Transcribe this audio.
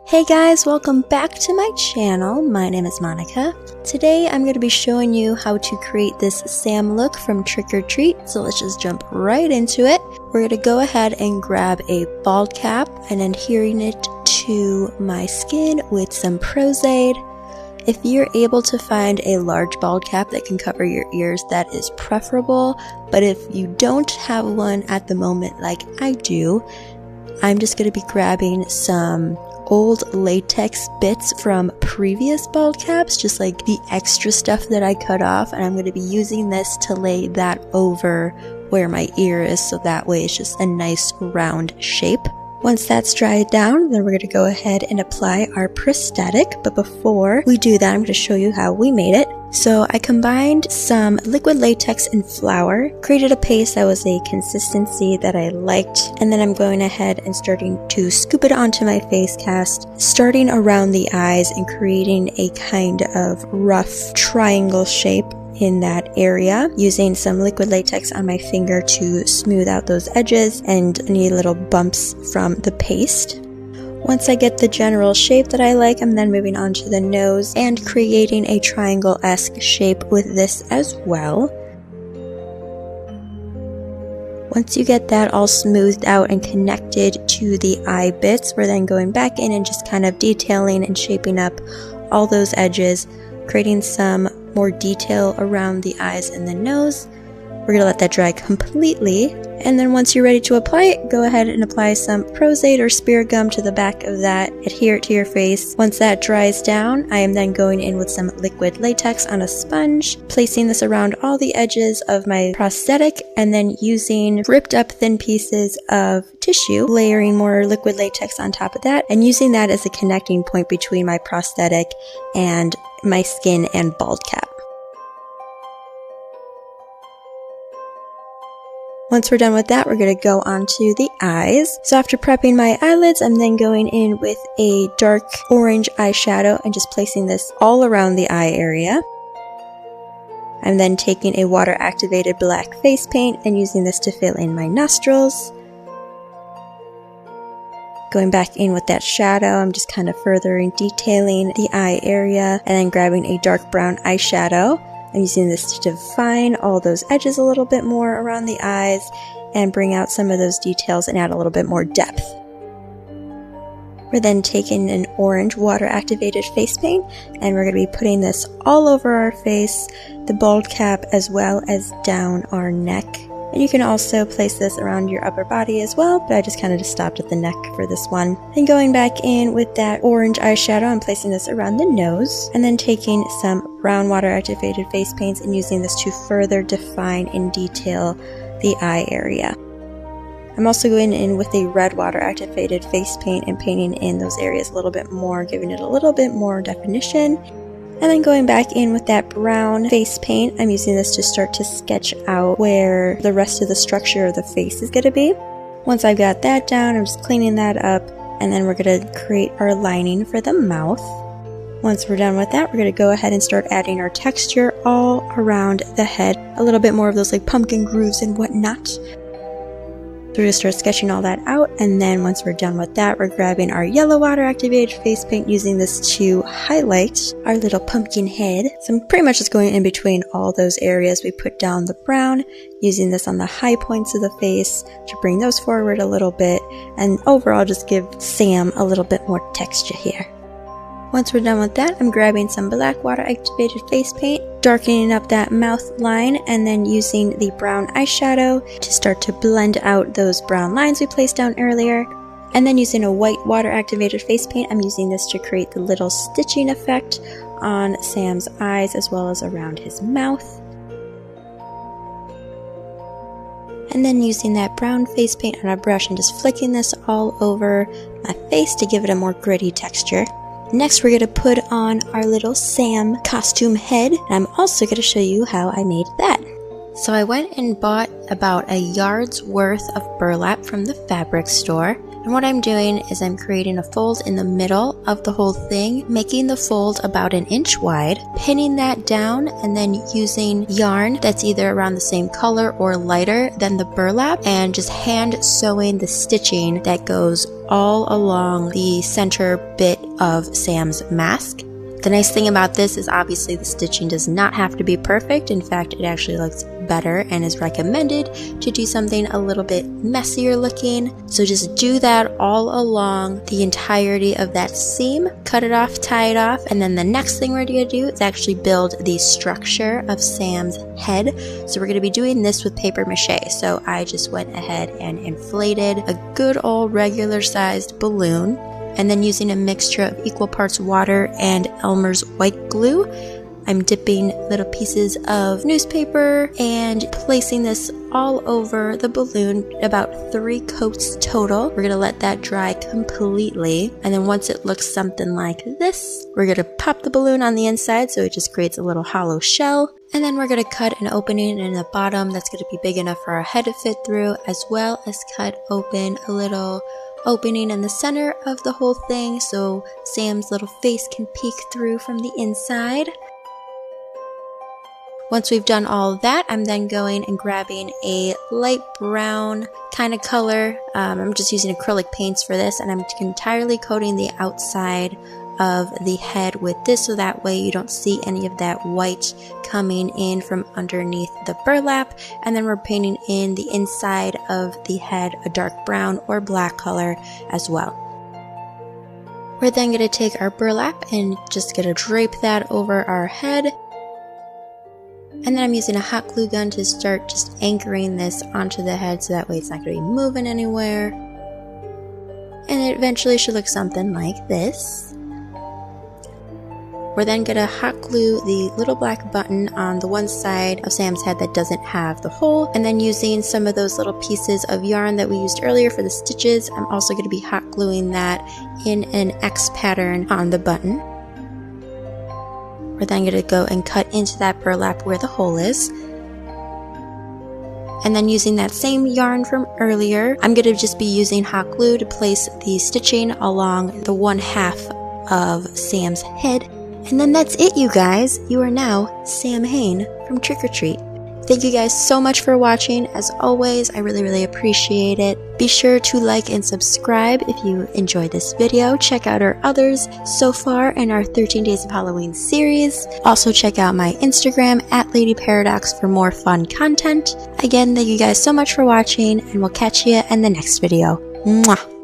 Hey guys, welcome back to my channel. My name is Monica. Today I'm going to be showing you how to create this Sam look from Trick or Treat. So let's just jump right into it. We're going to go ahead and grab a bald cap and adhering it to my skin with some Prozaid. If you're able to find a large bald cap that can cover your ears, that is preferable. But if you don't have one at the moment like I do, I'm just going to be grabbing some old latex bits from previous bald caps, just like the extra stuff that I cut off, and I'm going to be using this to lay that over where my ear is, so that way it's just a nice round shape. Once that's dried down, then we're going to go ahead and apply our prosthetic, but before we do that, I'm going to show you how we made it. So I combined some liquid latex and flour, created a paste that was a consistency that I liked, and then I'm going ahead and starting to scoop it onto my face cast, starting around the eyes and creating a kind of rough triangle shape in that area, using some liquid latex on my finger to smooth out those edges and any little bumps from the paste. Once I get the general shape that I like, I'm then moving on to the nose and creating a triangle-esque shape with this as well. Once you get that all smoothed out and connected to the eye bits, we're then going back in and just kind of detailing and shaping up all those edges, creating some more detail around the eyes and the nose. We're going to let that dry completely, and then once you're ready to apply it, go ahead and apply some Prozaid or spear gum to the back of that, adhere it to your face. Once that dries down, I am then going in with some liquid latex on a sponge, placing this around all the edges of my prosthetic, and then using ripped up thin pieces of tissue, layering more liquid latex on top of that, and using that as a connecting point between my prosthetic and my skin and bald cap. Once we're done with that, we're going to go on to the eyes. So after prepping my eyelids, I'm then going in with a dark orange eyeshadow and just placing this all around the eye area. I'm then taking a water-activated black face paint and using this to fill in my nostrils. Going back in with that shadow, I'm just kind of furthering detailing the eye area, and then grabbing a dark brown eyeshadow. I'm using this to define all those edges a little bit more around the eyes and bring out some of those details and add a little bit more depth. We're then taking an orange water-activated face paint, and we're going to be putting this all over our face, the bald cap, as well as down our neck. And you can also place this around your upper body as well, but I just kind of stopped at the neck for this one. And going back in with that orange eyeshadow, I'm placing this around the nose, and then taking some brown water-activated face paints and using this to further define and detail the eye area. I'm also going in with a red water-activated face paint and painting in those areas a little bit more, giving it a little bit more definition. And then going back in with that brown face paint, I'm using this to start to sketch out where the rest of the structure of the face is going to be. Once I've got that down, I'm just cleaning that up, and then we're going to create our lining for the mouth. Once we're done with that, we're going to go ahead and start adding our texture all around the head. A little bit more of those like pumpkin grooves and whatnot. So we're going to start sketching all that out, and then once we're done with that, we're grabbing our yellow water-activated face paint, using this to highlight our little pumpkin head. So I'm pretty much just going in between all those areas. We put down the brown, using this on the high points of the face to bring those forward a little bit, and overall just give Sam a little bit more texture here. Once we're done with that, I'm grabbing some black water-activated face paint, darkening up that mouth line, and then using the brown eyeshadow to start to blend out those brown lines we placed down earlier. And then using a white water-activated face paint, I'm using this to create the little stitching effect on Sam's eyes as well as around his mouth. And then using that brown face paint on a brush and just flicking this all over my face to give it a more gritty texture. Next, we're going to put on our little Sam costume head, and I'm also going to show you how I made that. So I went and bought about a yard's worth of burlap from the fabric store. And what I'm doing is I'm creating a fold in the middle of the whole thing, making the fold about 1 inch wide, pinning that down, and then using yarn that's either around the same color or lighter than the burlap, and just hand sewing the stitching that goes all along the center bit of Sam's mask. The nice thing about this is obviously the stitching does not have to be perfect. In fact, it actually looks better and is recommended to do something a little bit messier looking. So just do that all along the entirety of that seam, cut it off, tie it off, and then the next thing we're going to do is actually build the structure of Sam's head. So we're going to be doing this with paper mache. So I just went ahead and inflated a good old regular sized balloon, and then using a mixture of equal parts water and Elmer's white glue, I'm dipping little pieces of newspaper and placing this all over the balloon, about 3 coats total. We're going to let that dry completely, and then once it looks something like this, we're going to pop the balloon on the inside so it just creates a little hollow shell, and then we're going to cut an opening in the bottom that's going to be big enough for our head to fit through, as well as cut open a little opening in the center of the whole thing so Sam's little face can peek through from the inside. Once we've done all of that, I'm then going and grabbing a light brown kind of color. I'm just using acrylic paints for this, and I'm entirely coating the outside of the head with this so that way you don't see any of that white coming in from underneath the burlap. And then we're painting in the inside of the head a dark brown or black color as well. We're then going to take our burlap and just going to drape that over our head. And then I'm using a hot glue gun to start just anchoring this onto the head so that way it's not going to be moving anywhere. And it eventually should look something like this. We're then going to hot glue the little black button on the one side of Sam's head that doesn't have the hole, and then using some of those little pieces of yarn that we used earlier for the stitches, I'm also going to be hot gluing that in an X pattern on the button. We're then going to go and cut into that burlap where the hole is. And then using that same yarn from earlier, I'm going to just be using hot glue to place the stitching along the 1/2 of Sam's head. And then that's it, you guys. You are now Sam Hain from Trick or Treat. Thank you guys so much for watching. As always, I really appreciate it. Be sure to like and subscribe if you enjoyed this video. Check out our others so far in our 13 Days of Halloween series. Also check out my Instagram @LadyParadox for more fun content. Again, thank you guys so much for watching, and we'll catch you in the next video. Mwah!